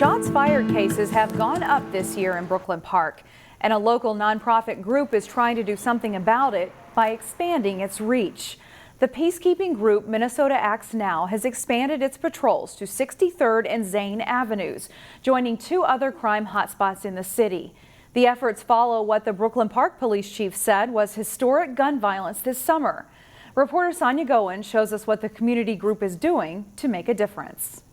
Shots fired cases have gone up this year in Brooklyn Park, and a local nonprofit group is trying to do something about it by expanding its reach. The peacekeeping group Minnesota Acts Now has expanded its patrols to 63rd and Zane Avenues, joining 2 other crime hotspots in the city. The efforts follow what the Brooklyn Park police chief said was historic gun violence this summer. Reporter Sonia Goen shows us what the community group is doing to make a difference.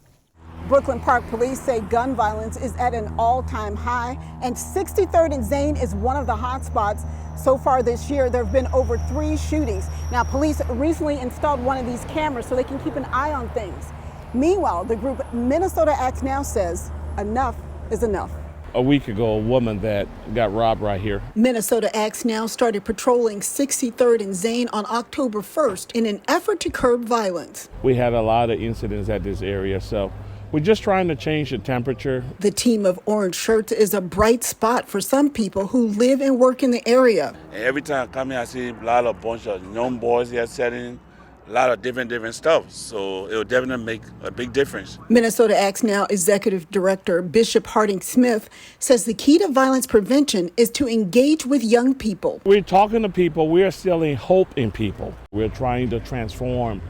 Brooklyn Park police say gun violence is at an all-time high, and 63rd and Zane is one of the hot spots. So far this year, there have been over 3 shootings. Now, police recently installed one of these cameras so they can keep an eye on things. Meanwhile, the group Minnesota Acts Now says enough is enough. A week ago, a woman that got robbed right here. Minnesota Acts Now started patrolling 63rd and Zane on October 1st in an effort to curb violence. We had a lot of incidents at this area, so we're just trying to change the temperature. The team of orange shirts is a bright spot for some people who live and work in the area. And every time I come here, I see a bunch of young boys here setting a lot of different stuff. So it will definitely make a big difference. Minnesota Acts Now Executive Director Bishop Harding Smith says the key to violence prevention is to engage with young people. We're talking to people. We're instilling hope in people. We're trying to transform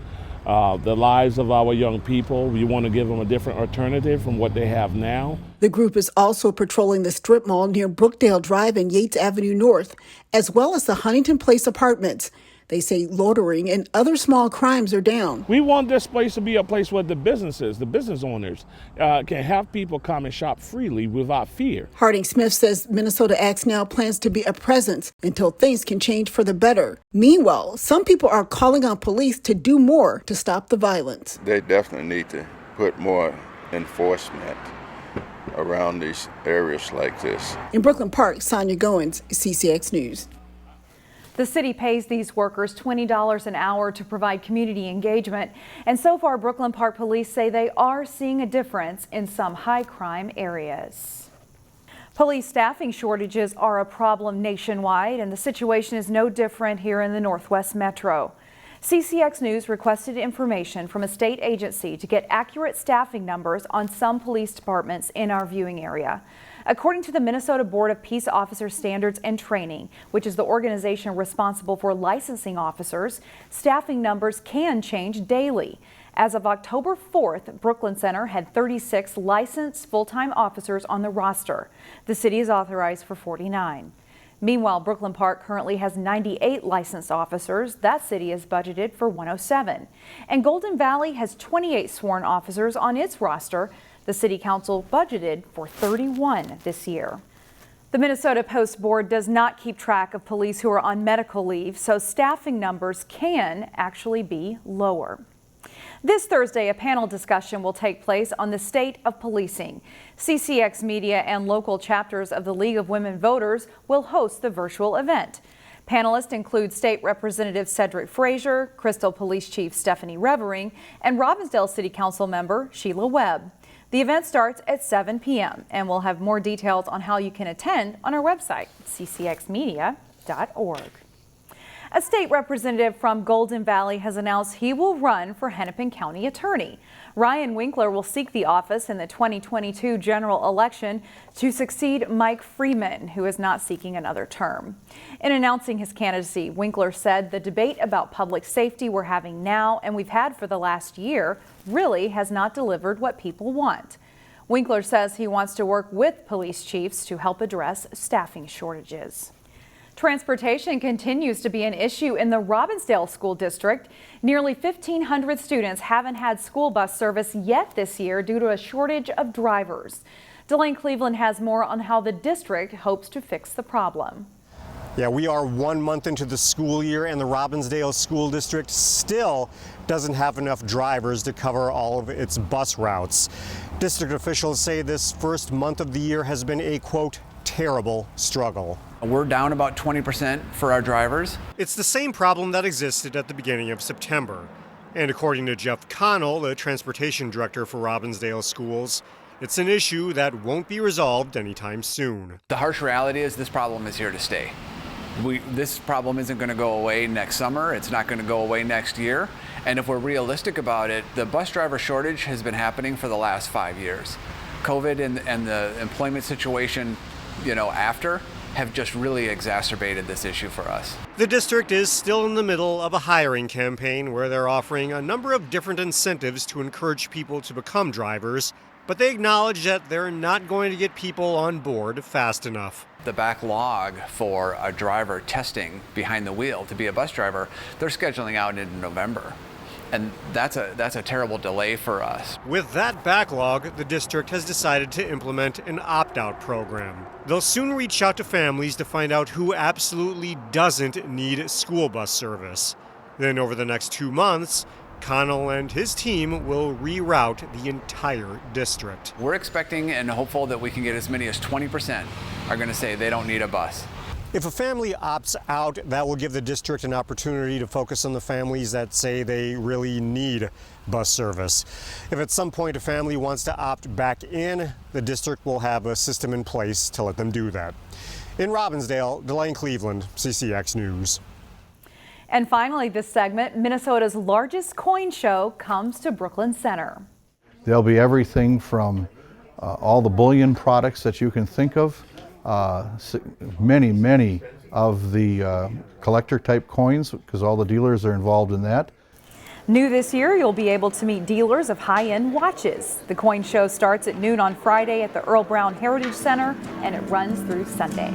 the lives of our young people. We want to give them a different alternative from what they have now. The group is also patrolling the strip mall near Brookdale Drive and Yates Avenue North, as well as the Huntington Place apartments. They say loitering and other small crimes are down. We want this place to be a place where the businesses, the business owners, can have people come and shop freely without fear. Harding Smith says Minnesota Acts Now plans to be a presence until things can change for the better. Meanwhile, some people are calling on police to do more to stop the violence. They definitely need to put more enforcement around these areas like this. In Brooklyn Park, Sonia Goins, CCX News. The city pays these workers $20 an hour to provide community engagement, and so far Brooklyn Park police say they are seeing a difference in some high crime areas. Police staffing shortages are a problem nationwide, and the situation is no different here in the Northwest Metro. CCX News requested information from a state agency to get accurate staffing numbers on some police departments in our viewing area. According to the Minnesota Board of Peace Officer Standards and Training, which is the organization responsible for licensing officers, staffing numbers can change daily. As of October 4th, Brooklyn Center had 36 licensed full-time officers on the roster. The city is authorized for 49. Meanwhile, Brooklyn Park currently has 98 licensed officers. That city is budgeted for 107. And Golden Valley has 28 sworn officers on its roster. The City Council budgeted for 31 this year. The Minnesota Post Board does not keep track of police who are on medical leave, so staffing numbers can actually be lower. This Thursday, a panel discussion will take place on the state of policing. CCX Media and local chapters of the League of Women Voters will host the virtual event. Panelists include State Representative Cedric Frazier, Crystal Police Chief Stephanie Revering, and Robbinsdale City Council member Sheila Webb. The event starts at 7 p.m. and we'll have more details on how you can attend on our website, ccxmedia.org. A state representative from Golden Valley has announced he will run for Hennepin County Attorney. Ryan Winkler will seek the office in the 2022 general election to succeed Mike Freeman, who is not seeking another term. In announcing his candidacy, Winkler said the debate about public safety we're having now and we've had for the last year really has not delivered what people want. Winkler says he wants to work with police chiefs to help address staffing shortages. Transportation continues to be an issue in the Robbinsdale School District. Nearly 1,500 students haven't had school bus service yet this year due to a shortage of drivers. Delane Cleveland has more on how the district hopes to fix the problem. Yeah, we are 1 month into the school year and the Robbinsdale School District still doesn't have enough drivers to cover all of its bus routes. District officials say this first month of the year has been a, quote, terrible struggle. We're down about 20% for our drivers. It's the same problem that existed at the beginning of September. And according to Jeff Connell, the transportation director for Robbinsdale Schools, it's an issue that won't be resolved anytime soon. The harsh reality is this problem is here to stay. This problem isn't going to go away next summer. It's not going to go away next year. And if we're realistic about it, the bus driver shortage has been happening for the last 5 years. COVID and the employment situation, after, have just really exacerbated this issue for us. The district is still in the middle of a hiring campaign where they're offering a number of different incentives to encourage people to become drivers, but they acknowledge that they're not going to get people on board fast enough. The backlog for a driver testing behind the wheel to be a bus driver, they're scheduling out into November. And that's a terrible delay for us. With that backlog, the district has decided to implement an opt-out program. They'll soon reach out to families to find out who absolutely doesn't need school bus service. Then over the next 2 months, Connell and his team will reroute the entire district. We're expecting and hopeful that we can get as many as 20% are going to say they don't need a bus. If a family opts out, that will give the district an opportunity to focus on the families that say they really need bus service. If at some point a family wants to opt back in, the district will have a system in place to let them do that. In Robbinsdale, Delane Cleveland, CCX News. And finally, this segment, Minnesota's largest coin show comes to Brooklyn Center. There'll be everything from all the bullion products that you can think of, many of the collector type coins, because all the dealers are involved in that. New this year, you'll be able to meet dealers of high-end watches. The coin show starts at noon on Friday at the Earl Brown Heritage Center, and it runs through Sunday.